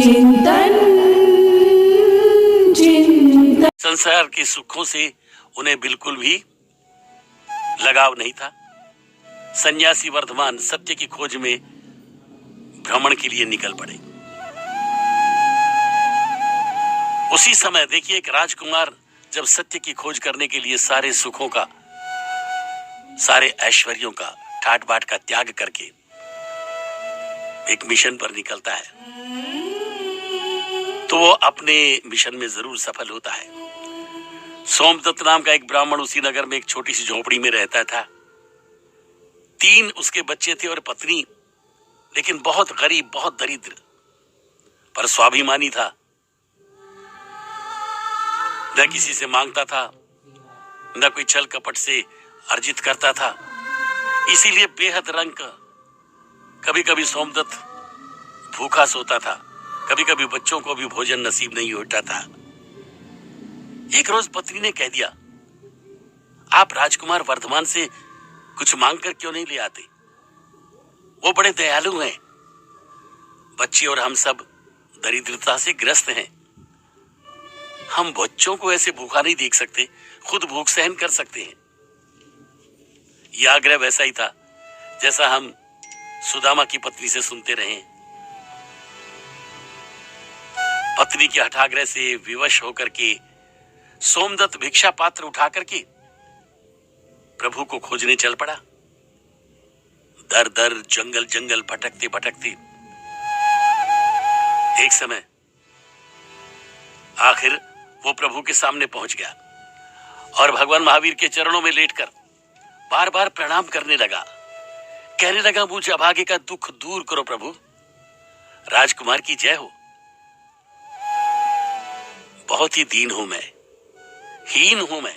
चिंतन चिंतन। संसार के सुखों से उन्हें बिल्कुल भी लगाव नहीं था। सन्यासी वर्धमान सत्य की खोज में भ्रमण के लिए निकल पड़े। उसी समय देखिए, एक राजकुमार जब सत्य की खोज करने के लिए सारे सुखों का, सारे ऐश्वर्यों का, ठाट बाट का त्याग करके एक मिशन पर निकलता है, तो वो अपने मिशन में जरूर सफल होता है। सोमदत्त नाम का एक ब्राह्मण उसी नगर में एक छोटी सी झोपड़ी में रहता था। 3 उसके बच्चे थे और पत्नी, लेकिन बहुत गरीब, बहुत दरिद्र, पर स्वाभिमानी था। न किसी से मांगता था, न कोई छल कपट से अर्जित करता था। इसीलिए बेहद रंग का कभी कभी सोमदत्त भूखा सोता था, कभी कभी बच्चों को भी भोजन नसीब नहीं होता था। एक रोज पत्नी ने कह दिया, आप राजकुमार वर्धमान से कुछ मांग कर क्यों नहीं ले आते? वो बड़े दयालु हैं। बच्चे और हम सब दरिद्रता से ग्रस्त हैं। हम बच्चों को ऐसे भूखा नहीं देख सकते, खुद भूख सहन कर सकते हैं। यह आग्रह वैसा ही था जैसा हम सुदामा की पत्नी से सुनते रहे। पत्नी के हठाग्रह से विवश होकर के सोमदत्त भिक्षा पात्र उठा करके प्रभु को खोजने चल पड़ा। दर दर जंगल जंगल भटकते भटकते एक समय आखिर वो प्रभु के सामने पहुंच गया और भगवान महावीर के चरणों में लेटकर बार बार प्रणाम करने लगा। कहने लगा, मुझ अभागे का दुख दूर करो प्रभु, राजकुमार की जय हो। बहुत ही दीन हूं मैं, हीन हूं मैं,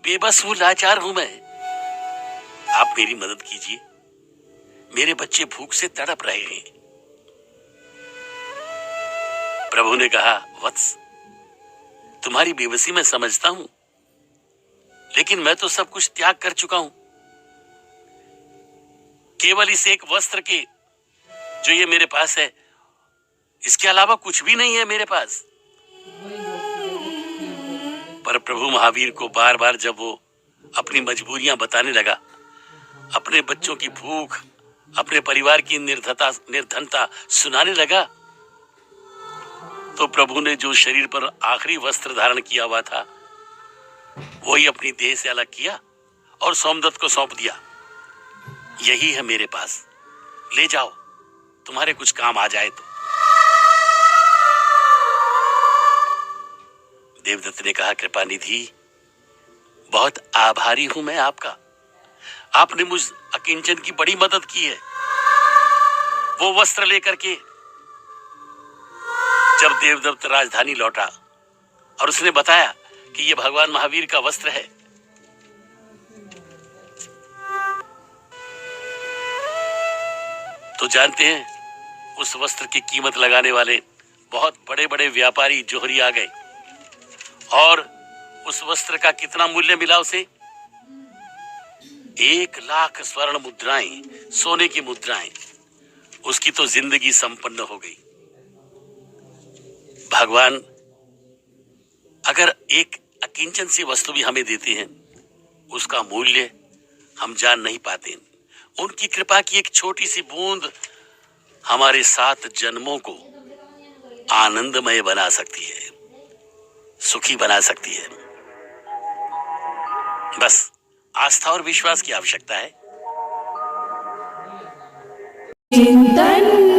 बेबस हूं, लाचार हूं मैं। आप मेरी मदद कीजिए, मेरे बच्चे भूख से तड़प रहे हैं। प्रभु ने कहा, वत्स, तुम्हारी बेबसी मैं समझता हूं, लेकिन मैं तो सब कुछ त्याग कर चुका हूं। केवल इस एक वस्त्र के जो ये मेरे पास है, इसके अलावा कुछ भी नहीं है मेरे पास। पर प्रभु महावीर को बार बार जब वो अपनी मजबूरियां बताने लगा, अपने बच्चों की भूख, अपने परिवार की निर्धनता सुनाने लगा, तो प्रभु ने जो शरीर पर आखिरी वस्त्र धारण किया हुआ था, वही अपनी देह से अलग किया और सोमदत्त को सौंप दिया। यही है मेरे पास, ले जाओ, तुम्हारे कुछ काम आ जाए तो। देवदत्त ने कहा, कृपा निधि, बहुत आभारी हूं मैं आपका। आपने मुझ अकिंचन की बड़ी मदद की है। वो वस्त्र लेकर के जब देवदत्त राजधानी लौटा और उसने बताया कि ये भगवान महावीर का वस्त्र है, तो जानते हैं उस वस्त्र की कीमत लगाने वाले बहुत बड़े बड़े व्यापारी जोहरी आ गए और उस वस्त्र का कितना मूल्य मिला उसे? 1 लाख स्वर्ण मुद्राएं, सोने की मुद्राएं। उसकी तो जिंदगी संपन्न हो गई। भगवान अगर एक अकिंचन सी वस्तु भी हमें देते हैं, उसका मूल्य हम जान नहीं पाते। उनकी कृपा की एक छोटी सी बूंद हमारे 7 जन्मों को आनंदमय बना सकती है, सुखी बना सकती है। बस आस्था और विश्वास की आवश्यकता है। चिंतन।